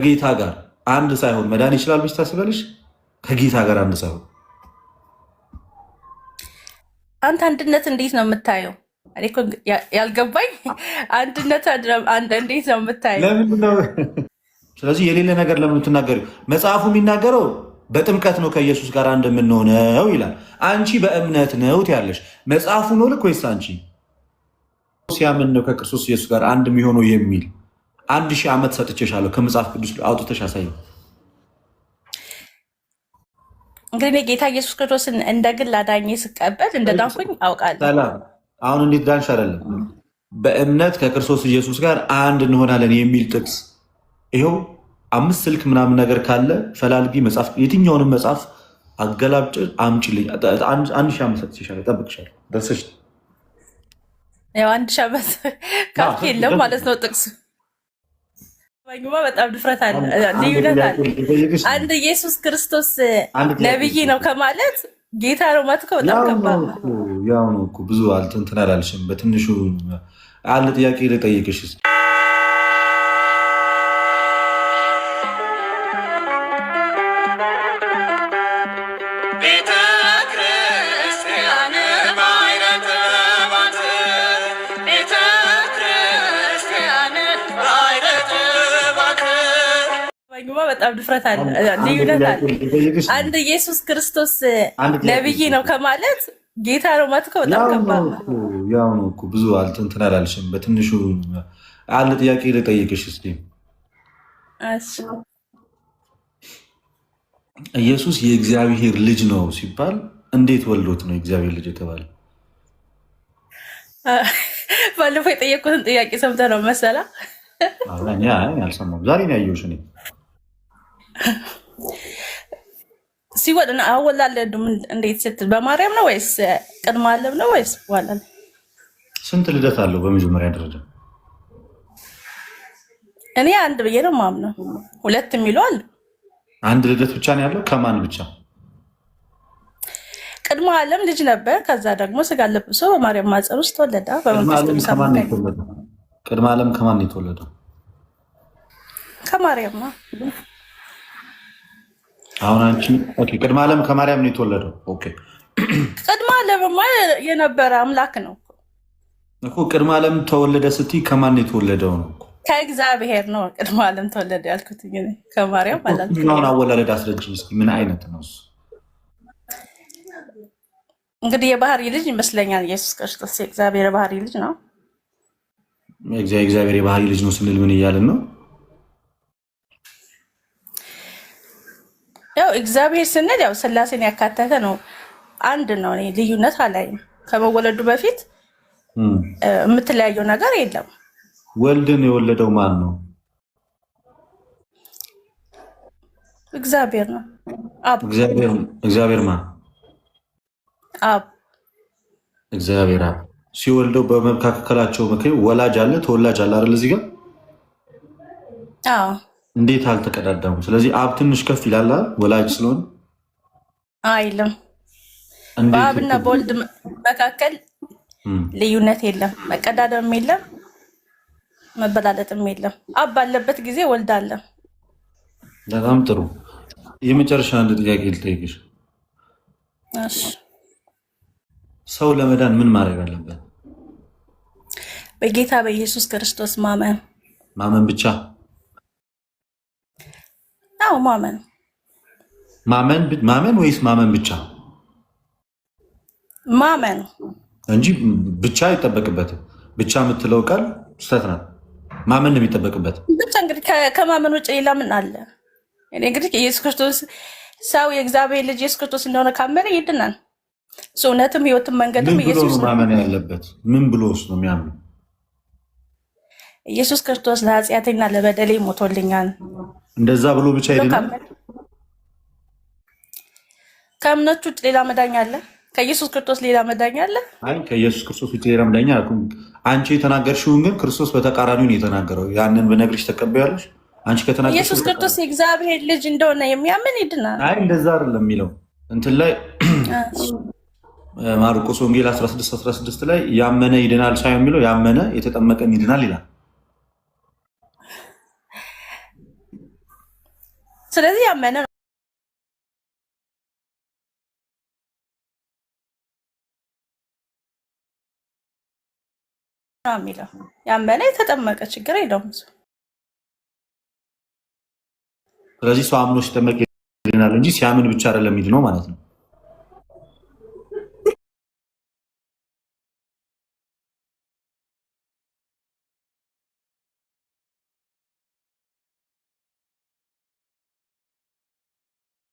ከጌታ ጋር አንድ ሳይሆን መዳን ይችላል ብለሽ ታስቢያለሽ? ከጌታ ጋር አንድ ሳይሆን አንተ አንድነት እንዴት ነው የምታየው? እኔ እኮ ያልገባኝ አንድነት እንዴት ነው የምታየው? ለምንድን ነው? ስለዚህ የሌለ ነገር ለምን የምትናገሪው? መጽሐፉ የሚናገረው በጥምቀት ነው ከኢየሱስ ጋር አንድ የምንሆነው ይላል። አንቺ በእምነት ነው ትያለሽ። መጽሐፉ ነው ልክ ወይስ አንቺ ሲያምን ነው ከክርስቶስ ኢየሱስ ጋር አንድ የሚሆነው የሚል 1000 ዓመት ሰጥቼሻለሁ። ከመጽሐፍ ቅዱስ አውጥተሽ አሳይ። እንግዲህ ጌታ ኢየሱስ ክርስቶስን እንደ ግል አዳኜ ስቀበል እንደዳንኩኝ አውቃለሁ። ሰላም። አሁን እንዴት ዳንሽ? አይደለም በእምነት ከክርስቶስ ኢየሱስ ጋር አንድ እንሆናለን የሚል ጥቅስ ይኸው 5 ስልክ ምናምን ነገር ካለ ፈላልጊ፣ መጽሐፍ የትኛውንም መጽሐፍ አገላብጭ አምጪልኝ። 1000 ዓመት ሰጥቼሻለሁ። እጠብቅሻለሁ። ደርሰሽ ያው 1000 ዓመት ካልክ የለም ማለት ነው ጥቅሱ። በጣም ድፍረት አለ፣ ልዩነት አለ። አንድ ኢየሱስ ክርስቶስ ነብይ ነው ከማለት ጌታ ነው ማለት እኮ በጣም ከባድ ነው። ያው ነው እኮ ብዙ እንትን አላልሽም። በትንሹ አለ ጥያቄ ልጠይቅሽ። በጣም ድፍረት አለ፣ ልዩነት አለ። አንድ ኢየሱስ ክርስቶስ ነብይ ነው ከማለት ጌታ ነው ማለት እኮ በጣም ከባድ ነው። ያው ነው እኮ ብዙ እንትን አላልሽም። በትንሹ አለ ጥያቄ ልጠይቅሽ እስኪ። ኢየሱስ የእግዚአብሔር ልጅ ነው ሲባል እንዴት ወልዶት ነው የእግዚአብሔር ልጅ የተባለ? ባለፈው የጠየቁትን ጥያቄ ሰምተህ ነው መሰላ? አልሰማሁም። ዛሬ ነው ያየሁሽ እኔ ሲወድ አወላለዱ እንዴት ስትል በማርያም ነው ወይስ ቅድመ ዓለም ነው ወይስ በኋላ? ስንት ልደት አለው? በመጀመሪያ ደረጃ እኔ አንድ ብዬ ነው የማምነው። 2 የሚሉ አሉ። አንድ ልደት ብቻ ነው ያለው። ከማን ብቻ? ቅድመ ዓለም ልጅ ነበር። ከዛ ደግሞ ስጋ ለብሶ በማርያም ማፀን ውስጥ ተወለደ። ቅድመ ዓለም ከማን ነው የተወለደው? ከማርያም ነው። አሁን አንቺ ኦኬ፣ ቅድመ ዓለም ከማርያም ነው የተወለደው። ኦኬ፣ ቅድመ ዓለምማ የነበረ አምላክ ነው እኮ። ቅድመ ዓለም ተወለደ ስትይ ከማን ነው የተወለደው ነው? ከእግዚአብሔር ነው ቅድመ ዓለም ተወለደ ያልኩት። ከማርያም አላልኩም። አሁን አወላለድ አስረጅኝ እስኪ። ምን አይነት ነው እሱ? እንግዲህ የባህሪ ልጅ ይመስለኛል ኢየሱስ ክርስቶስ የእግዚአብሔር የባህሪ ልጅ ነው። የእግዚአብሔር የባህሪ ልጅ ነው ስንል ምን እያልን ነው? ያው እግዚአብሔር ስንል ያው ስላሴን ያካተተ ነው። አንድ ነው። እኔ ልዩነት አላይም። ከመወለዱ በፊት የምትለያየው ነገር የለም። ወልድን የወለደው ማን ነው? እግዚአብሔር ነው። አብ። እግዚአብሔር ማን? አብ። እግዚአብሔር አብ ሲወልደው በመካከላቸው ወላጅ አለ፣ ተወላጅ አለ አይደል? እዚህ ጋር አዎ። እንዴት አልተቀዳደሙ? ስለዚህ አብ ትንሽ ከፍ ይላል ወላጅ ስለሆነ አይልም። በአብና በወልድ መካከል ልዩነት የለም፣ መቀዳደም የለም፣ መበላለጥም የለም። አብ ባለበት ጊዜ ወልድ አለ። በጣም ጥሩ። የመጨረሻ አንድ ጥያቄ ልጠይቅሽ። ሰው ለመዳን ምን ማድረግ አለበት? በጌታ በኢየሱስ ክርስቶስ ማመን። ማመን ብቻ? አዎ ማመን። ማመን ወይስ ማመን ብቻ? ማመን እንጂ ብቻ አይጠበቅበትም። ብቻ የምትለው ቃል ስህተት ናት። ማመን ነው የሚጠበቅበት። ብቻ እንግዲህ ከማመን ውጭ ሌላ ምን አለ? እኔ እንግዲህ ኢየሱስ ክርስቶስ ሰው የእግዚአብሔር ልጅ ኢየሱስ ክርስቶስ እንደሆነ ካመነ ይድናል። እውነትም ህይወትም መንገድም ኢየሱስ ነው። ማመን ያለበት ምን ብሎስ ነው የሚያምነው? ኢየሱስ ክርስቶስ ለኃጢአቴና ለበደሌ ሞቶልኛል። እንደዛ ብሎ ብቻ ይድናል? ከእምነቱ ውጭ ሌላ መዳኛ አለ? ከኢየሱስ ክርስቶስ ሌላ መዳኛ አለ? አይ ከኢየሱስ ክርስቶስ ውጭ ሌላ መዳኛ አለ። አንቺ የተናገርሽውን ግን ክርስቶስ በተቃራኒው ነው የተናገረው። ያንን በነግርሽ ተቀበያለሽ? አንቺ ከተናገርሽ ኢየሱስ ክርስቶስ የእግዚአብሔር ልጅ እንደሆነ የሚያምን ይድናል። አይ እንደዛ አይደለም የሚለው እንትን ላይ ማርቆስ ወንጌል 16:16 ላይ ያመነ ይድናል ሳይሆን የሚለው ያመነ የተጠመቀም ይድናል ይላል። ስለዚህ ያመነ ነው የሚለው። ያመነ የተጠመቀ ችግር የለውም። ስለዚህ ሰው አምኖ ሲጠመቅ ይድናል እንጂ ሲያምን ብቻ አይደለም የሚድነው ማለት ነው።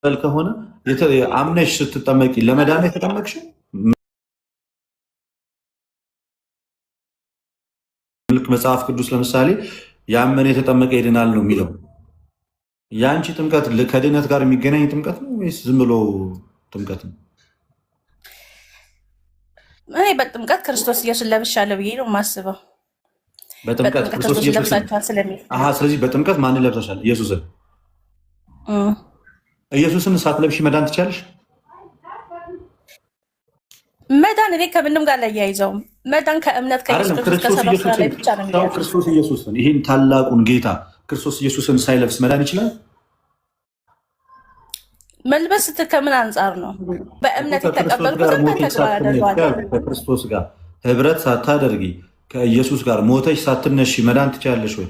ከሆነ አምነሽ ስትጠመቂ ለመዳን የተጠመቅሽው መጽሐፍ ቅዱስ ለምሳሌ ያመነ የተጠመቀ ይድናል ነው የሚለው። የአንቺ ጥምቀት ከድነት ጋር የሚገናኝ ጥምቀት ነው ወይስ ዝም ብሎ ጥምቀት ነው? እኔ በጥምቀት ክርስቶስ ኢየሱስን ለብሻለሁ ብዬ ነው የማስበው። በጥምቀት ክርስቶስ ለብሳችኋል ስለሚል። ስለዚህ በጥምቀት ማንን ለብሰሻል? ኢየሱስን። ኢየሱስን ሳትለብሺ መዳን ትችያለሽ? መዳን እኔ ከምንም ጋር አያይዘውም። መዳን ከእምነት ከኢየሱስ ክርስቶስ ላይ ብቻ ነው የሚያዘው። ክርስቶስ ኢየሱስን ይህን ታላቁን ጌታ ክርስቶስ ኢየሱስን ሳይለብስ መዳን ይችላል? መልበስ ከምን አንጻር ነው? በእምነት የተቀበልኩትን በተግባር አደርገዋለሁ። ከክርስቶስ ጋር ህብረት ሳታደርጊ ከኢየሱስ ጋር ሞተሽ ሳትነሺ መዳን ትችያለሽ ወይ?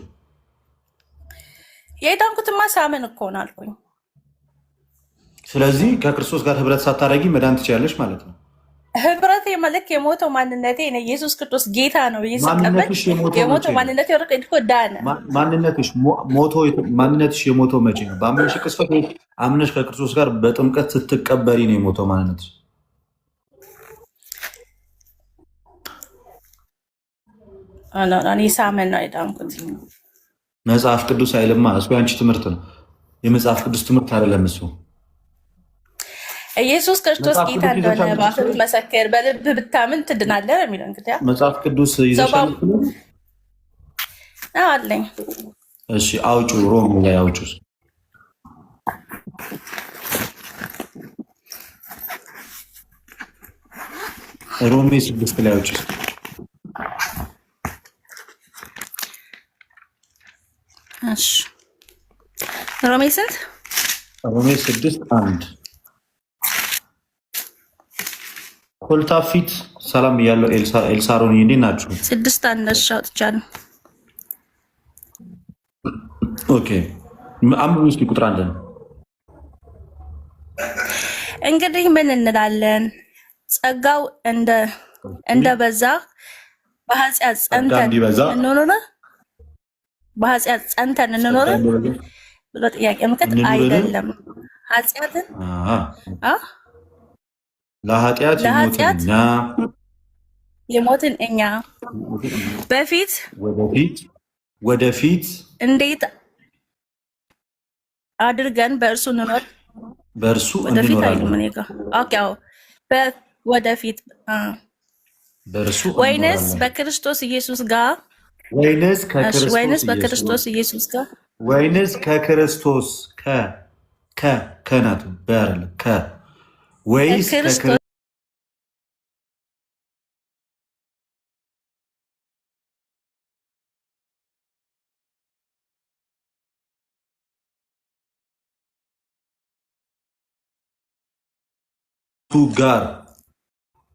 የዳንኩትማ ሳምን እኮ ነው አልኩኝ። ስለዚህ ከክርስቶስ ጋር ህብረት ሳታደርጊ መዳን ትችያለሽ ማለት ነው። ህብረት የመልክ የሞተው ማንነቴ ነው። ኢየሱስ ክርስቶስ ጌታ ነው። የሞተው ማንነቴ እኮ ዳነ። ማንነትሽ የሞተው መቼ ነው? በአምነሽ ቅስፈት አምነሽ ከክርስቶስ ጋር በጥምቀት ስትቀበሪ ነው የሞተው ማንነትሽ። እኔ ሳመን ነው የዳንኩት። መጽሐፍ ቅዱስ አይልማ። እሱ የአንቺ ትምህርት ነው፣ የመጽሐፍ ቅዱስ ትምህርት አይደለም እሱ። ኢየሱስ ክርስቶስ ጌታ እንደሆነ በአፍህ ብትመሰክር በልብህ ብታምን ትድናለህ የሚለው። እንግዲህ መጽሐፍ ቅዱስ ይዘሻል አለኝ። እሺ አውጩ፣ ሮም ላይ አውጩ። ሮሜ 6 ላይ አውጩ። እሺ ሮሜ ስንት? ሮሜ 6:1 ኮልታፊት ሰላም እያለው ኤልሳሮን እንዴት ናችሁ? 6:1 አውጥቻለሁ። ኦኬ አንብቡ እስኪ ቁጥር 1 ነው። እንግዲህ ምን እንላለን? ጸጋው እንደ በዛ በኃጢአት ጸንተን እንኖር? በኃጢአት ጸንተን እንኖር ብሎ ጥያቄ ምክት አይደለም። ኃጢአትን ለኃጢአት የሞትን እኛ ወደፊት እንዴት አድርገን በእርሱ እንኖር? በእርሱ ወደፊት ወይንስ በክርስቶስ ኢየሱስ ጋር ወይንስ በክርስቶስ ኢየሱስ ጋር ወይንስ ከክርስቶስ ከናቱ በአለ ወይስ ጋር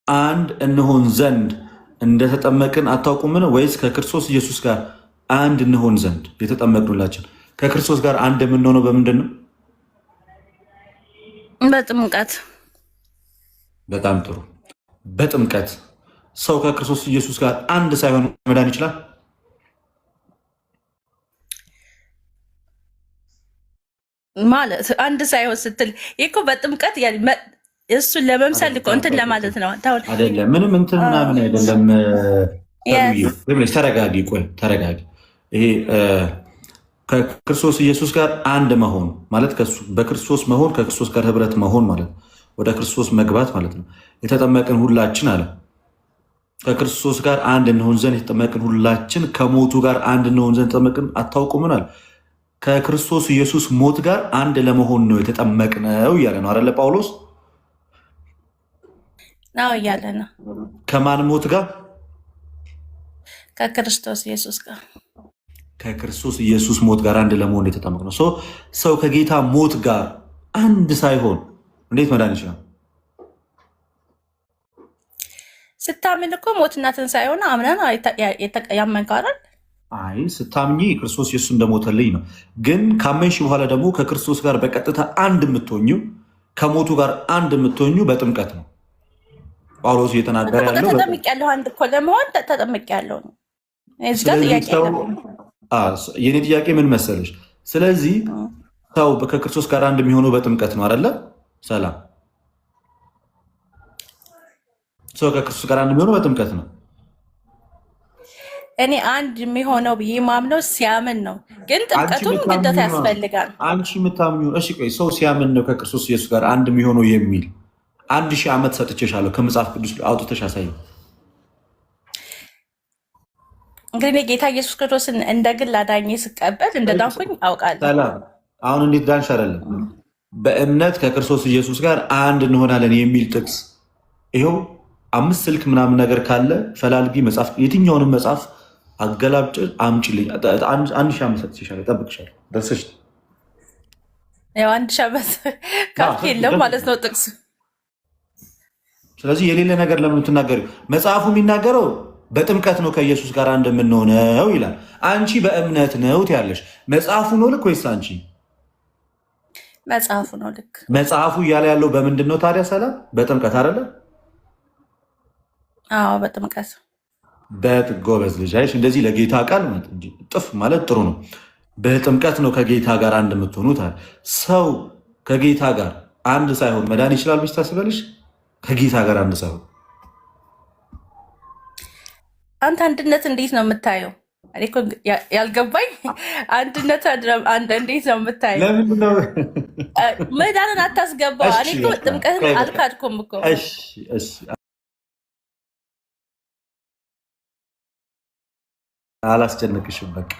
አንድ እንሆን ዘንድ እንደተጠመቅን አታውቁምን? ወይስ ከክርስቶስ ኢየሱስ ጋር አንድ እንሆን ዘንድ የተጠመቅንላችን ከክርስቶስ ጋር አንድ የምንሆነው በምንድን ነው? በጥምቀት። በጣም ጥሩ። በጥምቀት ሰው ከክርስቶስ ኢየሱስ ጋር አንድ ሳይሆን መዳን ይችላል? ማለት አንድ ሳይሆን ስትል እኮ በጥምቀት እሱን ለመምሰል እኮ እንትን ለማለት ነው። አይደለም ምንም እንትን ምናምን አይደለም። ተረጋጊ፣ ቆይ ተረጋጊ። ይሄ ከክርስቶስ ኢየሱስ ጋር አንድ መሆን ማለት በክርስቶስ መሆን ከክርስቶስ ጋር ህብረት መሆን ማለት ወደ ክርስቶስ መግባት ማለት ነው። የተጠመቅን ሁላችን አለ ከክርስቶስ ጋር አንድ እንሆን ዘንድ የተጠመቅን ሁላችን ከሞቱ ጋር አንድ እንሆን ዘንድ የተጠመቅን አታውቁምን አለ። ከክርስቶስ ኢየሱስ ሞት ጋር አንድ ለመሆን ነው የተጠመቅነው እያለ ነው አይደለ ጳውሎስ? ነው እያለ ነው። ከማን ሞት ጋር? ከክርስቶስ ኢየሱስ ጋር። ከክርስቶስ ኢየሱስ ሞት ጋር አንድ ለመሆን የተጠመቅነው። ሰው ከጌታ ሞት ጋር አንድ ሳይሆን እንዴት መዳን ይችላል? ስታምን እኮ ሞትና ትንሣኤውን አምነን ያመንከው አይደል? አይ ስታምኚ ክርስቶስ ኢየሱስ እንደሞተልኝ ነው። ግን ካመንሽ በኋላ ደግሞ ከክርስቶስ ጋር በቀጥታ አንድ የምትሆኙ ከሞቱ ጋር አንድ የምትሆኙ በጥምቀት ነው። ጳውሎስ እየተናገረ ያለው ተጠምቄያለሁ፣ አንድ እኮ ለመሆን ተጠምቄያለሁ ነው። የኔ ጥያቄ ምን መሰለሽ? ስለዚህ ሰው ከክርስቶስ ጋር አንድ የሚሆነው በጥምቀት ነው አይደለ? ሰላም ሰው ከክርስቶስ ጋር አንድ የሚሆነው በጥምቀት ነው። እኔ አንድ የሚሆነው ብዬ ማምነው ሲያምን ነው። ግን ጥምቀቱም ግዴታ ያስፈልጋል። አንቺ የምታምኚው እሺ፣ ቆይ ሰው ሲያምን ነው ከክርስቶስ ኢየሱስ ጋር አንድ የሚሆነው የሚል 1000 ዓመት ሰጥቼሻለሁ። ከመጽሐፍ ቅዱስ አውጥተሽ አሳይ። እንግዲህ ጌታ ኢየሱስ ክርስቶስን እንደ ግል አዳኜ ስቀበል እንደ ዳንኩኝ አውቃለሁ። ሰላም አሁን እንዴት ዳንሽ? አይደለም በእምነት ከክርስቶስ ኢየሱስ ጋር አንድ እንሆናለን የሚል ጥቅስ ይኸው 5 ስልክ ምናምን ነገር ካለ ፈላልጊ መጽሐፍ፣ የትኛውንም መጽሐፍ አገላብጭ አምጪልኝ። 1000 ዓመት ሰጥቼሻለሁ፣ እጠብቅሻለሁ። ደርሰሽ ያው 1000 ዓመት ካፍ የለም ማለት ነው ጥቅሱ። ስለዚህ የሌለ ነገር ለምን የምትናገሪው? መጽሐፉ የሚናገረው በጥምቀት ነው ከኢየሱስ ጋር እንደምንሆነው ይላል። አንቺ በእምነት ነው ትያለሽ። መጽሐፉ ነው ልክ ወይስ አንቺ? መጽሐፉ ነው ልክ። መጽሐፉ እያለ ያለው በምንድን ነው ታዲያ? ሰላም በጥምቀት አይደለ? አዎ በጥምቀት። ጎበዝ ልጅ አይሽ። እንደዚህ ለጌታ ቃል ጥፍ ማለት ጥሩ ነው። በጥምቀት ነው ከጌታ ጋር አንድ የምትሆኑት አለ። ሰው ከጌታ ጋር አንድ ሳይሆን መዳን ይችላል ብለሽ ታስበልሽ? ከጌታ ጋር አንድ ሳይሆን አንተ አንድነት እንዴት ነው የምታየው? እኔ እኮ ያልገባኝ አንድነት እንዴት ነው የምታየው? ለምንድን ነው መዳንን አታስገባ? እኔ እኮ ጥምቀትን አልካድኩም እኮ። አላስጨንቅሽም። በቃ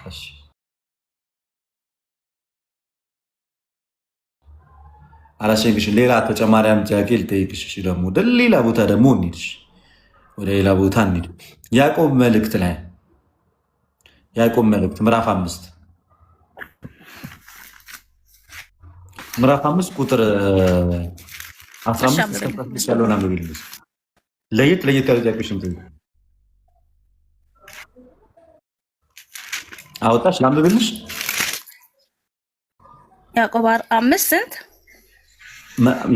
አላስጨንቅሽም። ሌላ ተጨማሪ አንድ ጥያቄ ልጠይቅሽ። ደግሞ ወደ ሌላ ቦታ ደግሞ እንሂድሽ፣ ወደ ሌላ ቦታ እንሂድ። ያዕቆብ መልእክት ላይ ያዕቆብ መልእክት ምዕራፍ 5 ቁጥር 15 ያለውን አንብቢልኝ። ለየት ያሉ ጥያቄዎችን አወጣሽ ላንብብልሽ። ያዕቆብ 5 ስንት?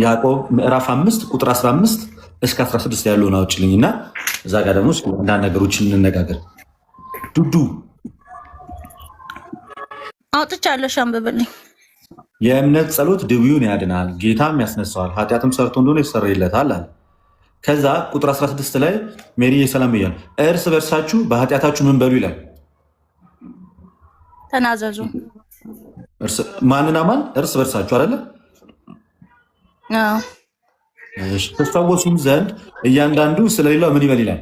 ያዕቆብ ምዕራፍ 5 ቁጥር 15 እስከ 16 ያለውን አውጭልኝ እና እዛ ጋር ደግሞ አንዳንድ ነገሮችን እንነጋገር። ዱዱ አውጥቻለሁ፣ አንብብልኝ። የእምነት ጸሎት ድውዩን ያድናል፣ ጌታም ያስነሳዋል፣ ኃጢአትም ሰርቶ እንደሆነ ይሰረይለታል አለ። ከዛ ቁጥር 16 ላይ ሜሪ ሰላም እያሉ እርስ በርሳችሁ በኃጢአታችሁ ምን በሉ ይላል? ተናዘዙ። ማንና ማን? እርስ በርሳችሁ አይደለ? ተፈወሱም ዘንድ እያንዳንዱ ስለሌላው ምን ይበል ይላል?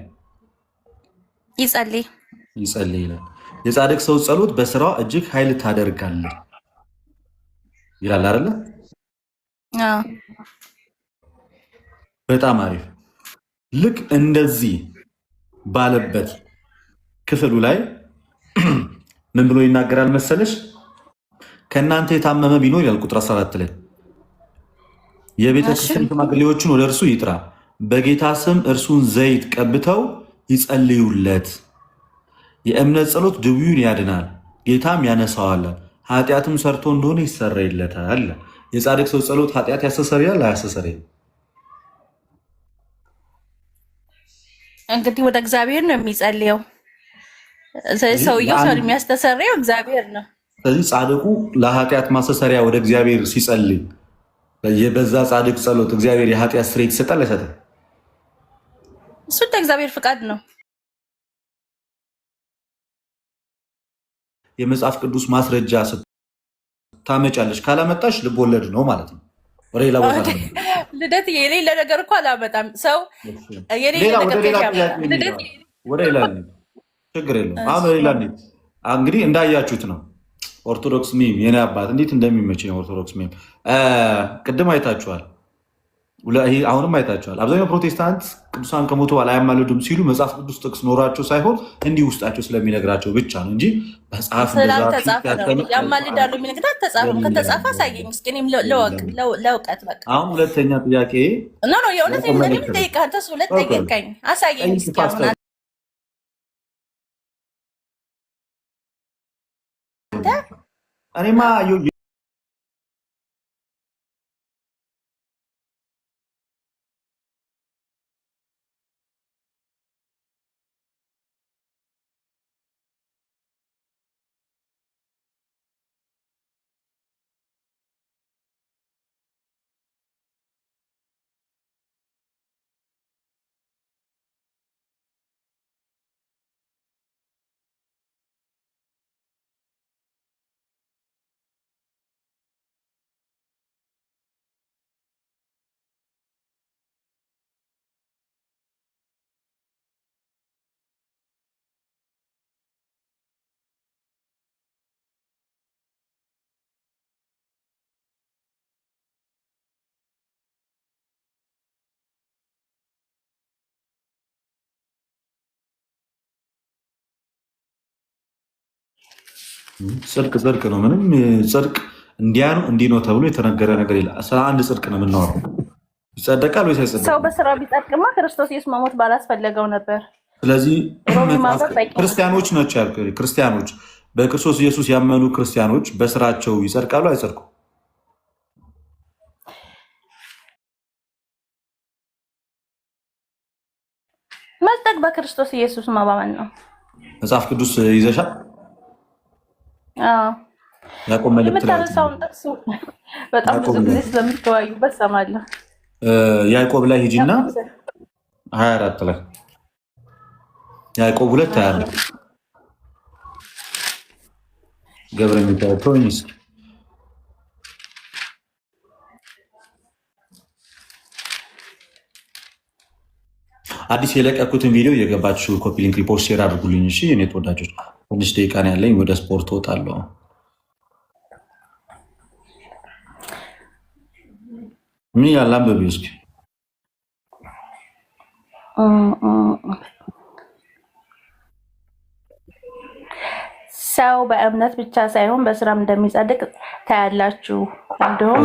ይጸልይ ይላል። የጻድቅ ሰው ጸሎት በስራዋ እጅግ ኃይል ታደርጋለች ይላል አይደለ? በጣም አሪፍ። ልክ እንደዚህ ባለበት ክፍሉ ላይ ምን ብሎ ይናገራል መሰለሽ? ከእናንተ የታመመ ቢኖር ይላል ቁጥር 14 ላይ የቤተክርስቲያን ሽማግሌዎቹን ወደ እርሱ ይጥራ፣ በጌታ ስም እርሱን ዘይት ቀብተው ይጸልዩለት። የእምነት ጸሎት ድውዩን ያድናል፣ ጌታም ያነሳዋል፣ ኃጢአትም ሰርቶ እንደሆነ ይሰረይለታል። የጻድቅ ሰው ጸሎት ኃጢአት ያስተሰርያል አያስተሰርይም? እንግዲህ ወደ እግዚአብሔር ነው የሚጸልየው። ሰውየው ሰው የሚያስተሰርየው እግዚአብሔር ነው። ስለዚህ ጻድቁ ለኃጢአት ማስተሰሪያ ወደ እግዚአብሔር ሲጸልይ በዛ ጻድቅ ጸሎት እግዚአብሔር የኃጢአት ስርየት ይሰጣል አይሰጥም? እሱ እንደ እግዚአብሔር ፍቃድ ነው። የመጽሐፍ ቅዱስ ማስረጃ ታመጫለሽ፣ ካላመጣሽ ልብ ወለድ ነው ማለት ነው። ሌላ ቦታ ልደት የሌለ ነገር እኮ አላመጣም። ሰው የሌለ ነገር ወደ ሌላ ችግር የለውም። አሁን ሌላ እንግዲህ እንዳያችሁት ነው። ኦርቶዶክስ ሚም የኔ አባት እንዴት እንደሚመች ነው። ኦርቶዶክስ ሚም ቅድም አይታችኋል። አሁንም አይታቸዋል። አብዛኛው ፕሮቴስታንት ቅዱሳን ከሞቱ በኋላ አያማልዱም ሲሉ መጽሐፍ ቅዱስ ጥቅስ ኖሯቸው ሳይሆን እንዲህ ውስጣቸው ስለሚነግራቸው ብቻ ነው እንጂ መጽሐፍ ስላልተጻፈ ነው። ያማልዳሉ የሚል እንግዲህ አልተጻፈም። ከተጻፈ አሳየኝ እስኪ እኔም ለእውቀት በቃ። አሁን ሁለተኛ ጥያቄ ኖ የእውነት እኔም ጠይቀህ አንተስ ሁለት ጠየቀኝ። አሳየኝ እስኪ አሁን እኔማ ጽድቅ ነው። ምንም ጽድቅ እንዲያ ነው እንዲህ ነው ተብሎ የተነገረ ነገር የለም። ስለ አንድ ጽድቅ ነው የምናወራው። ይጸደቃል ወይስ አይጸደቅም? ሰው በስራ ቢጸድቅማ ክርስቶስ ኢየሱስ መሞት ባላስፈለገው ነበር። ስለዚህ ክርስቲያኖች ናቸው ያልኩህ። ክርስቲያኖች በክርስቶስ ኢየሱስ ያመኑ ክርስቲያኖች በስራቸው ይጸድቃሉ አይጸድቁም? መጽደቅ በክርስቶስ ኢየሱስ ማመን ነው። መጽሐፍ ቅዱስ ይዘሻል? ያዕቆብ መልእክት የምታነሳውን ጥቅስ በጣም ብዙ ጊዜ ስለምትወያዩበት ሰማለሁ። ያዕቆብ ላይ ሂጂና 24 ላይ ያዕቆብ 2:24 ገብረ ሚካኤል እስኪ አዲስ የለቀኩትን ቪዲዮ የገባችሁ ኮፒ ሊንክ ሪፖስት ሼር አድርጉልኝ። እሺ የኔ ተወዳጆች፣ ትንሽ ደቂቃ ነው ያለኝ፣ ወደ ስፖርት እወጣለሁ። ምን ያለ አንብቤ እስኪ ሰው በእምነት ብቻ ሳይሆን በስራም እንደሚጸድቅ ታያላችሁ። እንዲሁም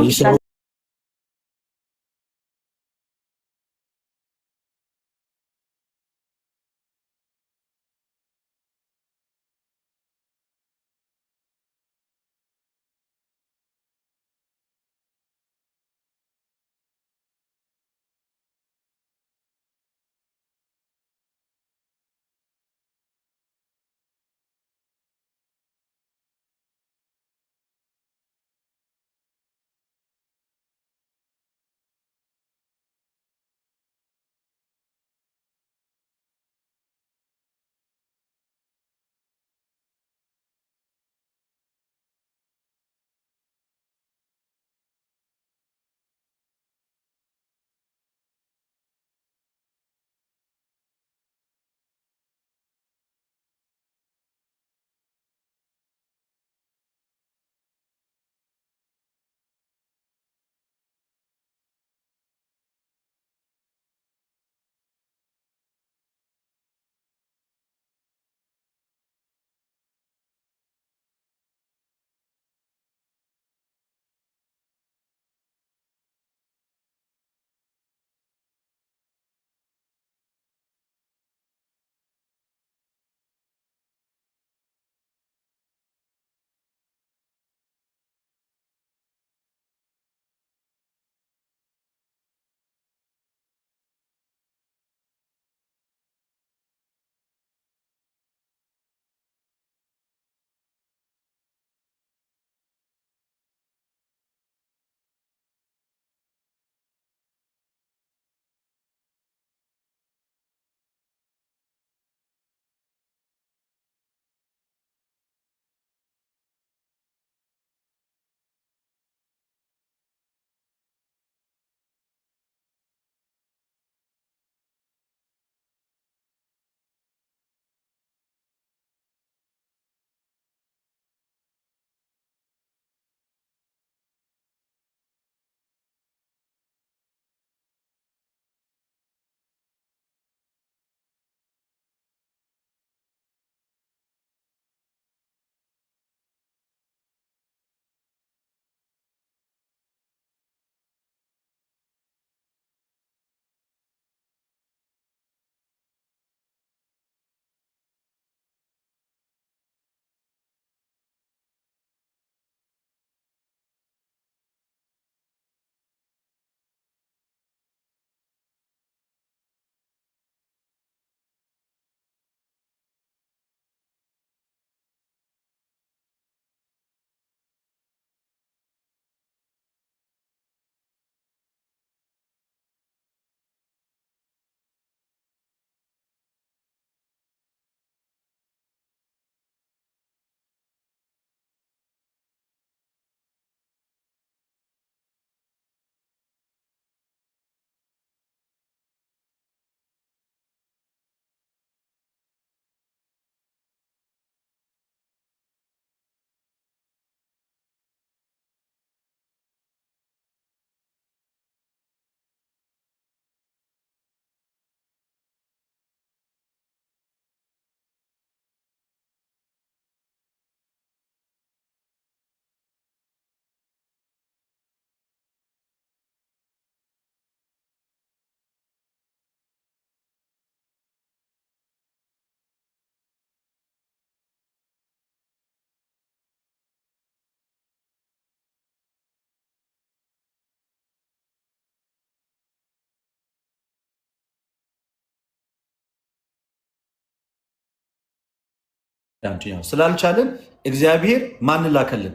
ስላልቻልን እግዚአብሔር ማንን ላከልን?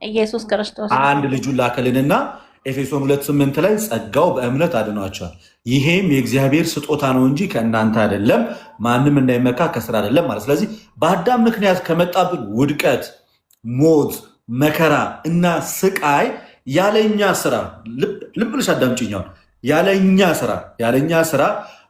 ኢየሱስ ክርስቶስ አንድ ልጁን ላከልንና ኤፌሶን 2:8 ላይ ጸጋው በእምነት አድኗቸዋል፣ ይሄም የእግዚአብሔር ስጦታ ነው እንጂ ከእናንተ አይደለም፣ ማንም እንዳይመካ ከስራ አይደለም ማለት። ስለዚህ በአዳም ምክንያት ከመጣብን ውድቀት፣ ሞት፣ መከራ እና ስቃይ ያለኛ ስራ ልብ ብለሽ አዳምጪኛውን ያለኛ ስራ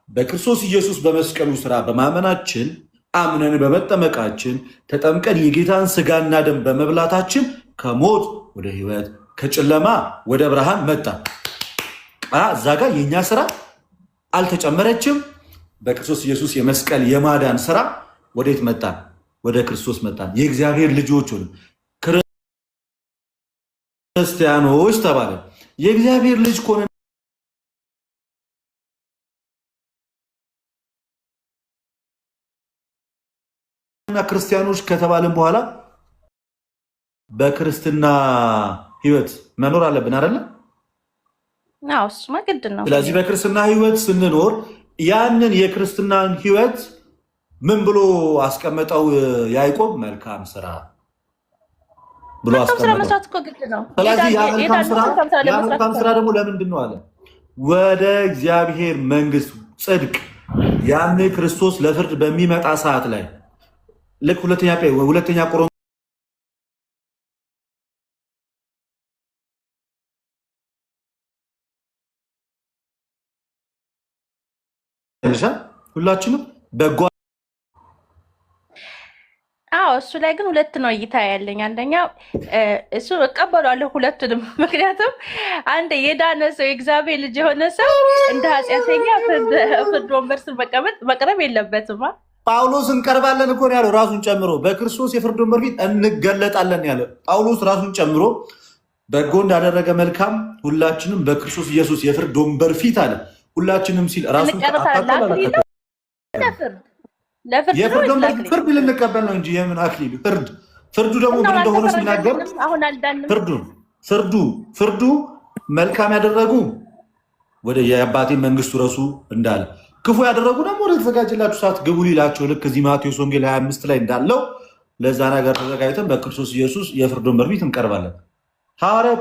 በክርስቶስ ኢየሱስ በመስቀሉ ስራ በማመናችን አምነን በመጠመቃችን ተጠምቀን የጌታን ስጋና ደም በመብላታችን ከሞት ወደ ህይወት ከጨለማ ወደ ብርሃን መጣ። እዛ ጋር የእኛ ስራ አልተጨመረችም። በክርስቶስ ኢየሱስ የመስቀል የማዳን ስራ ወዴት መጣን? ወደ ክርስቶስ መጣን። የእግዚአብሔር ልጆች ሆንን፣ ክርስቲያኖች ተባለ። የእግዚአብሔር ልጅ ከሆነ ክርስቲያኖች ከተባልን በኋላ በክርስትና ህይወት መኖር አለብን አይደለ? እሱማ ግድ ነው። ስለዚህ በክርስትና ህይወት ስንኖር ያንን የክርስትናን ህይወት ምን ብሎ አስቀመጠው ያዕቆብ? መልካም ስራ ብሎ አስቀመጠው። ስለዚህ ያ መልካም ስራ ደግሞ ለምንድን ነው አለ? ወደ እግዚአብሔር መንግስት ጽድቅ፣ ያን ክርስቶስ ለፍርድ በሚመጣ ሰዓት ላይ ልክ ሁለተኛ ቆሮንቶስ ሁላችንም በጎ እሱ ላይ ግን ሁለት ነው እይታ ያለኝ። አንደኛው እሱ እቀበላለሁ ሁለቱንም። ምክንያቱም አንድ የዳነ ሰው የእግዚአብሔር ልጅ የሆነ ሰው እንደ ኃጢአተኛ ፍርድ ወንበር ስር መቅረብ የለበትም። ጳውሎስ እንቀርባለን እኮ ነው ያለው፣ ራሱን ጨምሮ በክርስቶስ የፍርድ ወንበር ፊት እንገለጣለን ያለው ጳውሎስ ራሱን ጨምሮ በጎ እንዳደረገ መልካም ሁላችንም በክርስቶስ ኢየሱስ የፍርድ ወንበር ፊት አለ። ሁላችንም ሲል ራሱን ፍርድ ልንቀበል ነው እንጂ የምን አክሊሉ ፍርዱ ደግሞ ምን እንደሆነ ሲናገር ፍርዱ መልካም ያደረጉ ወደ የአባቴ መንግስቱ ረሱ እንዳለ፣ ክፉ ያደረጉ ደግሞ ወደ ተዘጋጀላችሁ ሰዓት ግቡ ሊላቸው፣ ልክ እዚህ ማቴዎስ ወንጌል 25 ላይ እንዳለው ለዛ ነገር ተዘጋጅተን በክርስቶስ ኢየሱስ የፍርድ ወንበር ፊት እንቀርባለን። ሐዋርያው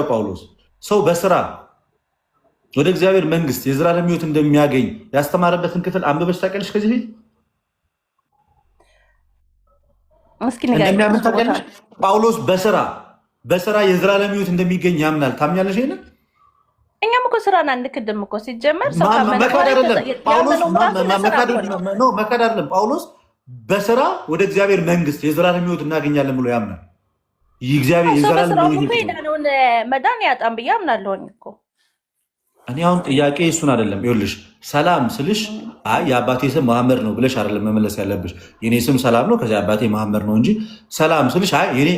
ጳውሎስ ሰው በስራ ወደ እግዚአብሔር መንግስት የዘላለም ሕይወት እንደሚያገኝ ያስተማረበትን ክፍል አንብበሽ ታውቂያለሽ? ከዚህ ቤት እንደሚያምን ታውቂያለሽ? ጳውሎስ በስራ የዘላለም ሕይወት እንደሚገኝ ያምናል። ታምኛለሽ? ይሄንን እኛም እኮ ስራን አንክድም እኮ ሲጀመር መካድ አይደለም። ጳውሎስ በስራ ወደ እግዚአብሔር መንግስት የዘላለም ሕይወት እናገኛለን ብሎ ያምናል። እግዚአብሔር የዘላለም ሕይወት መዳን ያጣም ብዬ አምናለሁኝ እኮ። እኔ አሁን ጥያቄ እሱን አይደለም። ይኸውልሽ ሰላም ስልሽ የአባቴ ስም መሐመድ ነው ብለሽ አይደለም መመለስ ያለብሽ። የኔ ስም ሰላም ነው ከዚያ አባቴ መሐመድ ነው እንጂ ሰላም ስልሽ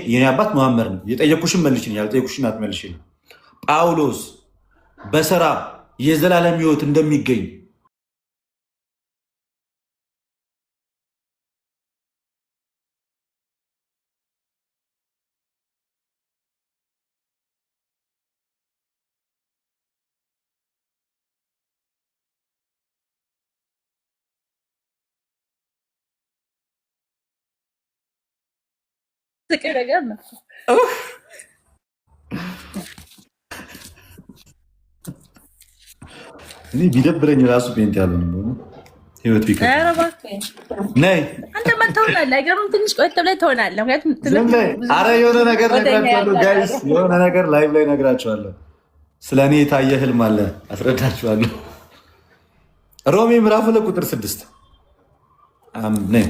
የኔ አባት መሐመድ ነው። የጠየኩሽን መልሽኝ፣ ያልጠየኩሽን አትመልሽኝ። ጳውሎስ በስራ የዘላለም ሕይወት እንደሚገኝ ነገር ነው። እኔ ቢደብረኝ ራሱ ፔንት ያለ ነው ህይወት ነይ አንተ መተውናል። አይገርም? ትንሽ ቆይተ ላይ ትሆናለህ። ኧረ የሆነ ነገር ነግራችኋለሁ ጋይስ፣ የሆነ ነገር ላይቭ ላይ ነግራችኋለሁ። ስለ እኔ የታየ ህልም አለ አስረዳችኋለሁ። ሮሜ ምዕራፍ 2 ቁጥር 6 ነይ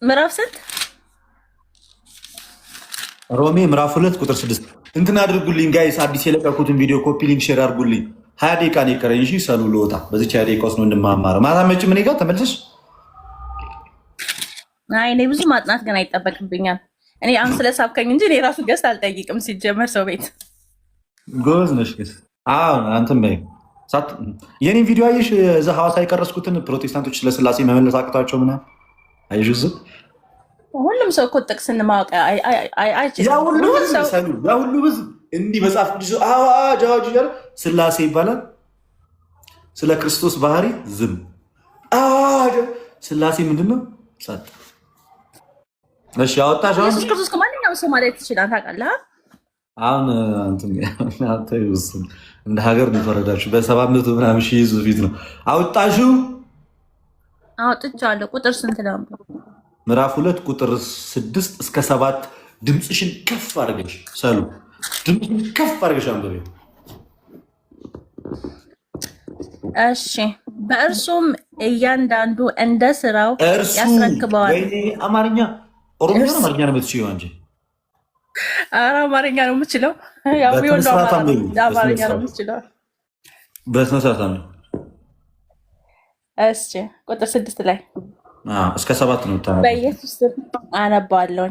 ምዕራፍ ስንት? ሮሜ ምዕራፍ 2 ቁጥር 6 እንትን አድርጉልኝ ጋይስ። አዲስ የለቀኩትን ቪዲዮ ኮፒ ሊንክ ሼር አድርጉልኝ። 20 ደቂቃ ነው የቀረኝ። እሺ ሰሉ ልወጣ በዚች 20 ደቂቃ ውስጥ ነው እንማማር። ማታ መጭም እኔ ጋር ተመልሰሽ። እኔ ብዙ ማጥናት ገና ይጠበቅብኛል። እኔ አሁን ስለሳብከኝ እንጂ እኔ ራሱ ገዝት አልጠይቅም። ሲጀመር ሰው ቤት ጎበዝ ነሽ። አንተም በይ የኔን ቪዲዮ አየሽ? እዛ ሐዋሳ የቀረስኩትን ፕሮቴስታንቶች ስለስላሴ መመለስ አቅቷቸው ምናምን አየሽ? ሁሉም ሰው እኮ ጥቅስን ማወቅ አይችልም። ያ ሁሉ እንዲህ መጽሐፍ ቅዱስ አዋጅ አዋጅ እያለ ስላሴ ይባላል። ስለ ክርስቶስ ባህሪ ዝም አዋጅ። ስላሴ ምንድን ነው? ጸጥ። እሺ አወጣሽ። ኢየሱስ ክርስቶስ ከማንኛውም ሰው ማለት ትችላለህ። ታውቃለህ? አሁን እንደ ሀገር ነው የፈረዳችሁ። በ700 ምናምን ሺህ ህዝብ ፊት ነው አወጣሽው። አውጥቻለሁ። ቁጥር ስንት ነው? ምዕራፍ 2 ቁጥር 6 እስከ 7 ድምፅሽን ከፍ አድርገሽ ሰሉ ድምፅሽን ከፍ አድርገሽ አንብቤ። እሺ በእርሱም እያንዳንዱ እንደ ስራው ያስረክበዋል። አማርኛ ኦሮሞ አማርኛ ነው የምትችይው አንቺ? ኧረ አማርኛ ነው የምችለው። አማርኛ ነው የምችለው። በስነ ስርዓት ነው። እሺ ቁጥር 6 ላይ እስከ 7 ነው የምታነበው። በኢየሱስ አነባለሁ።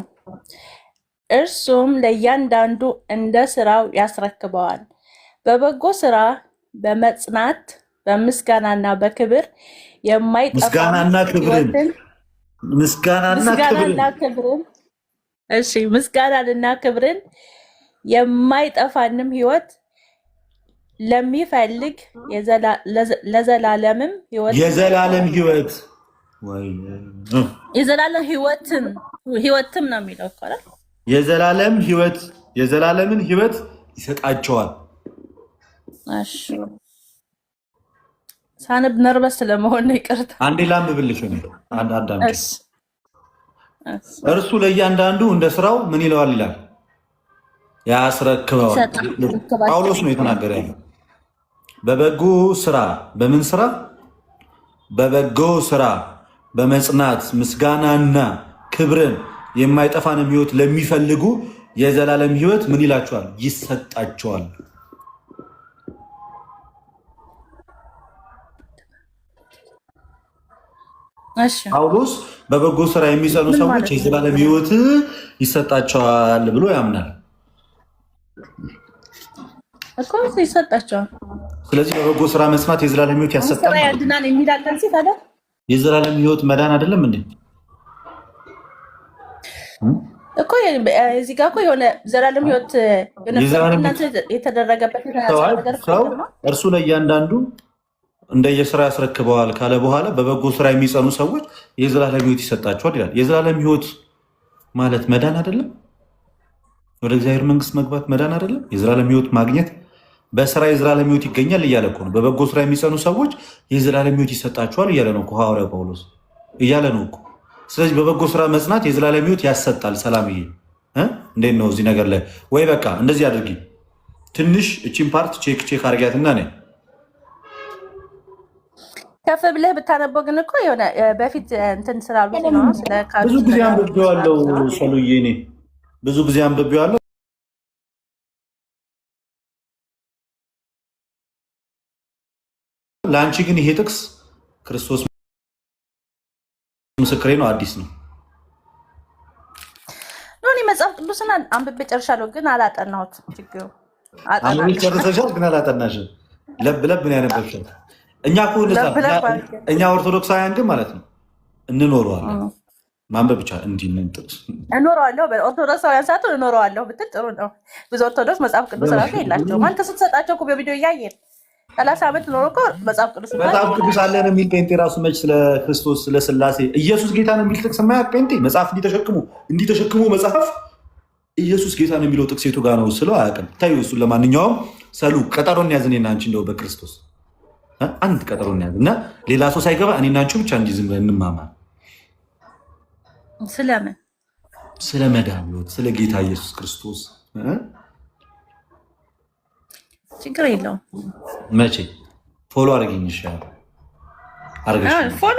እርሱም ለእያንዳንዱ እንደ ስራው ያስረክበዋል፣ በበጎ ስራ በመጽናት በምስጋናና በክብር የማይጠፋ ምስጋናንና ክብርን የማይጠፋንም ሕይወት ለሚፈልግ ለዘላለምም ሕይወትም ነው የሚለው እኮ አይደል? የዘላለምን ሕይወት ይሰጣቸዋል። እሺ ሳንብ ነርበስ ስለመሆን ነው፣ ይቅርታ። አንዴ ላንብብልሽ ነው። እርሱ ለእያንዳንዱ እንደ ስራው ምን ይለዋል ይላል? ያስረክበዋል። ጳውሎስ ነው የተናገረ ያለው። በበጎ ስራ በምን ስራ? በበጎ ስራ በመጽናት ምስጋናና ክብርን የማይጠፋንም ሕይወት ለሚፈልጉ የዘላለም ሕይወት ምን ይላቸዋል? ይሰጣቸዋል። ጳውሎስ በበጎ ስራ የሚጸኑ ሰዎች የዘላለም ሕይወት ይሰጣቸዋል ብሎ ያምናል እኮ ይሰጣቸዋል። ስለዚህ በበጎ ስራ መስማት የዘላለም ሕይወት ያሰጣል። የዘላለም ሕይወት መዳን አይደለም እንዴ? እኮ እዚህ ጋር እኮ የሆነ ዘላለም ሕይወት የተደረገበት ሰው እርሱ ለእያንዳንዱ እንደየስራ ያስረክበዋል ካለ በኋላ በበጎ ስራ የሚጸኑ ሰዎች የዘላለም ሕይወት ይሰጣቸዋል ይላል። የዘላለም ሕይወት ማለት መዳን አይደለም? ወደ እግዚአብሔር መንግስት መግባት መዳን አይደለም? የዘላለም ሕይወት ማግኘት በስራ የዘላለም ሕይወት ይገኛል እያለ እኮ ነው። በበጎ ስራ የሚጸኑ ሰዎች የዘላለም ሕይወት ይሰጣቸዋል እያለ ነው ሐዋርያው ጳውሎስ እያለ ነው እኮ። ስለዚህ በበጎ ስራ መጽናት የዘላለም ሕይወት ያሰጣል። ሰላምዬ እንዴት ነው እዚህ ነገር ላይ? ወይ በቃ እንደዚህ አድርጊ፣ ትንሽ እቺን ፓርት ቼክ አድርጊያትና ነ ከፍ ብለህ ብታነበው ግን እኮ የሆነ በፊት እንትን ስላሉት ነው። ብዙ ጊዜ አንብቤዋለሁ ሰሉዬ፣ እኔ ብዙ ጊዜ አንብቤዋለሁ። ለአንቺ ግን ይሄ ጥቅስ ክርስቶስ ምስክሬ ነው፣ አዲስ ነው። እኔ መጽሐፍ ቅዱስን አንብቤ ጨርሻለሁ፣ ግን አላጠናሁት። ችግሩ ጨርሰሻል፣ ግን አላጠናሽም። ለብ ለብ ነው ያነበብሻል። እኛ ኦርቶዶክሳውያን ግን ማለት ነው እንኖረዋለን። ማንበብ ብቻ እንዲህ ጥቅስ እኖረዋለሁ። በኦርቶዶክሳውያን ሰዓቱ እኖረዋለሁ ብትል ጥሩ ነው። ብዙ ኦርቶዶክስ መጽሐፍ ቅዱስ ራሱ የላቸውም። አንተ ስትሰጣቸው እኮ በቪዲዮ እያየን 30 ዓመት ኖሮ እኮ መጽሐፍ ቅዱስ አለን የሚል ጴንጤ ራሱ መች ስለ ክርስቶስ ስለ ስላሴ ኢየሱስ ጌታ ነው የሚል ጥቅስ የማያውቅ ጴንጤ መጽሐፍ እንዲተሸክሙ መጽሐፍ ኢየሱስ ጌታ ነው የሚለው ጥቅስ የቱ ጋር ነው ስለው አያውቅም። ታዩ እሱን። ለማንኛውም ሰሉ ቀጠሮን ያዝን እና አንቺ እንደው በክርስቶስ አንድ ቀጠሮን ያዝ እና ሌላ ሰው ሳይገባ እኔና አንቺ ብቻ እንዲህ ዝም ብለን እንማማር። ስለምን? ስለ መድኃኒት ስለ ጌታ ኢየሱስ ክርስቶስ። ችግር የለውም። መቼ ፎሎ አድርጊኝ ይሻላል። ፎሎ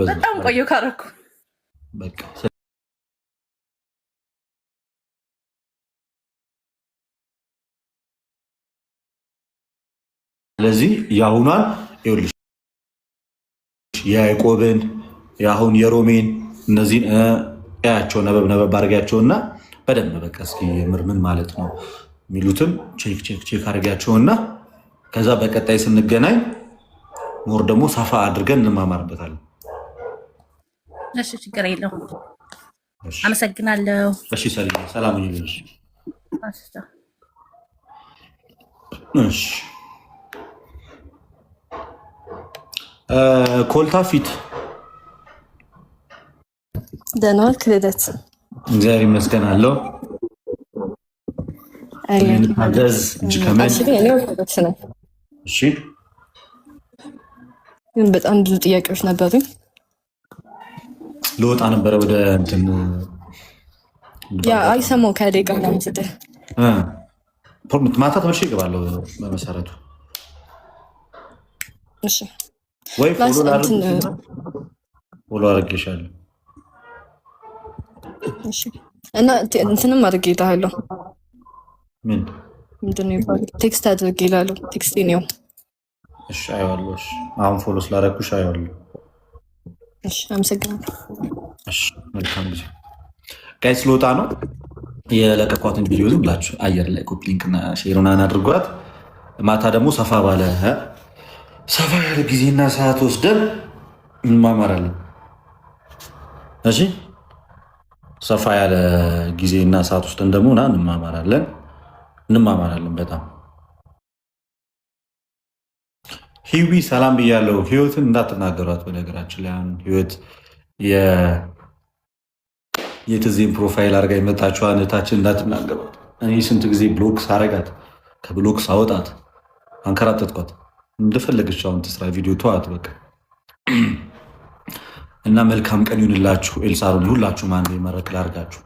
በጣም ቆየሁ ካረኩ በቃ። ስለዚህ የአሁኗን ይኸውልሽ የያዕቆብን የአሁን የሮሜን እነዚህን ያቸው ነበብ አድርጊያቸውና በደንብ በቃ እስኪ የምር ምን ማለት ነው የሚሉትን ቼክ አድርጊያቸውና ከዛ በቀጣይ ስንገናኝ ሞር ደግሞ ሰፋ አድርገን እንማማርበታለን። እሺ ችግር የለውም። አመሰግናለሁ። እሺ ሰላም ይሁንልሽ። እሺ ኮልታ ፊት ደህና ዋልክ ልደት? እግዚአብሔር ይመስገን አለው። አገዝ እጅ ከመን እሺ። ግን በጣም ብዙ ጥያቄዎች ነበሩኝ። ልወጣ ነበረ ወደ እንትን አይሰማው ከደቂቃ ምናምን ስትል ማታ ተመልሼ እገባለሁ። በመሰረቱ እሺ ወይ ፎሎ አድርጌሻለሁ። እሺ እና እንትንም አድርጌልሃለሁ። ምንድን ነው ይባላል? ቴክስት አድርጌልሃለሁ። ቴክስት ነው። እሺ አየዋለሁ። እሺ አሁን ፎሎ ስላደረኩሽ አየዋለሁ። እሺ አመሰግናለሁ። እሺ መልካም ጊዜ ጋይስ። ልወጣ ነው። የለቀኳትን ቪዲዮ ዝም ብላችሁ አየር ላይ ኮፒ ሊንክ እና ሼሩን አድርጓት። ማታ ደግሞ ሰፋ ያለ ጊዜና ሰዓት ወስደን እንማማራለን። እሺ ሰፋ ያለ ጊዜና ሰዓት ወስደን ደግሞ እንማማራለን። በጣም ሂዊ ሰላም ብያለሁ። ህይወትን እንዳትናገሯት። በነገራችን ላይ አሁን ህይወት የትዜም ፕሮፋይል አድርጋ የመጣችው እህታችን እንዳትናገሯት። እኔ ስንት ጊዜ ብሎክ ሳረጋት ከብሎክ ሳወጣት አንከራተትኳት። እንደፈለገች አሁን ትስራ ቪዲዮ ተዋት በቃ። እና መልካም ቀን ይሁንላችሁ። ኤልሳሩን ሁላችሁ ማን መረቅ ላርጋችሁ።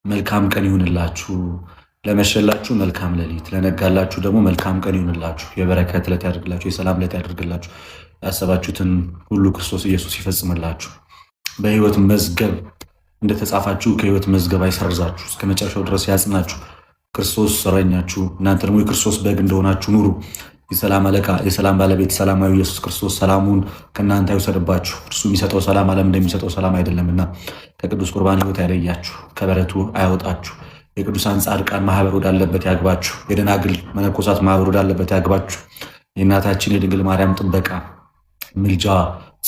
መልካም ቀን ይሁንላችሁ። ለመሸላችሁ መልካም ሌሊት፣ ለነጋላችሁ ደግሞ መልካም ቀን ይሁንላችሁ። የበረከት ዕለት ያድርግላችሁ። የሰላም ዕለት ያድርግላችሁ። ያሰባችሁትን ሁሉ ክርስቶስ ኢየሱስ ይፈጽምላችሁ። በህይወት መዝገብ እንደተጻፋችሁ ከህይወት መዝገብ አይሰርዛችሁ። እስከ መጨረሻው ድረስ ያጽናችሁ። ክርስቶስ እረኛችሁ፣ እናንተ ደግሞ የክርስቶስ በግ እንደሆናችሁ ኑሩ። የሰላም አለቃ የሰላም ባለቤት ሰላማዊ ኢየሱስ ክርስቶስ ሰላሙን ከእናንተ አይውሰድባችሁ። እርሱ የሚሰጠው ሰላም ዓለም እንደሚሰጠው ሰላም አይደለምና ከቅዱስ ቁርባን ህይወት ያለያችሁ፣ ከበረቱ አያወጣችሁ። የቅዱሳን ጻድቃን ማህበር ወዳለበት ያግባችሁ። የደናግል መነኮሳት ማህበር ወዳለበት ያግባችሁ። የእናታችን የድንግል ማርያም ጥበቃ፣ ምልጃ፣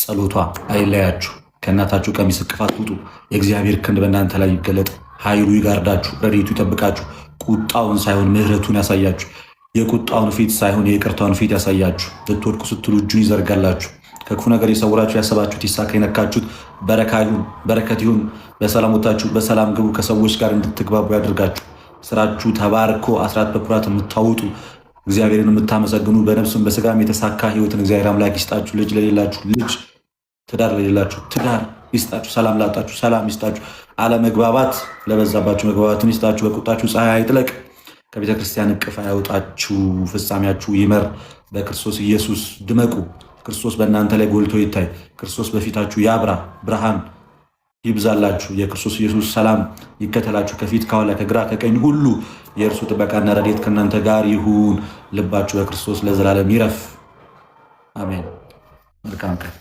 ጸሎቷ አይለያችሁ። ከእናታችሁ ቀሚስ እቅፋት ውጡ። የእግዚአብሔር ክንድ በእናንተ ላይ ይገለጥ። ኃይሉ ይጋርዳችሁ፣ ረድኤቱ ይጠብቃችሁ። ቁጣውን ሳይሆን ምሕረቱን ያሳያችሁ። የቁጣውን ፊት ሳይሆን የይቅርታውን ፊት ያሳያችሁ። ልትወድቁ ስትሉ እጁን ይዘርጋላችሁ። ከክፉ ነገር የሰውራችሁ፣ ያሰባችሁት ይሳካ፣ የነካችሁት በረከት ይሁን። በሰላም ወጣችሁ በሰላም ግቡ። ከሰዎች ጋር እንድትግባቡ ያደርጋችሁ። ስራችሁ ተባርኮ አስራት በኩራት የምታወጡ እግዚአብሔርን የምታመሰግኑ በነፍስም በስጋም የተሳካ ህይወትን እግዚአብሔር አምላክ ይስጣችሁ። ልጅ ለሌላችሁ ልጅ፣ ትዳር ለሌላችሁ ትዳር ይስጣችሁ። ሰላም ላጣችሁ ሰላም ይስጣችሁ። አለመግባባት ለበዛባችሁ መግባባትን ይስጣችሁ። በቁጣችሁ ፀሐይ አይጥለቅ። ከቤተ ክርስቲያን እቅፍ ያውጣችሁ። ፍጻሜያችሁ ይመር። በክርስቶስ ኢየሱስ ድመቁ። ክርስቶስ በእናንተ ላይ ጎልቶ ይታይ። ክርስቶስ በፊታችሁ ያብራ። ብርሃን ይብዛላችሁ። የክርስቶስ ኢየሱስ ሰላም ይከተላችሁ። ከፊት ከኋላ ከግራ ከቀኝ ሁሉ የእርሱ ጥበቃና ረድኤት ከእናንተ ጋር ይሁን። ልባችሁ በክርስቶስ ለዘላለም ይረፍ። አሜን። መልካም ቀን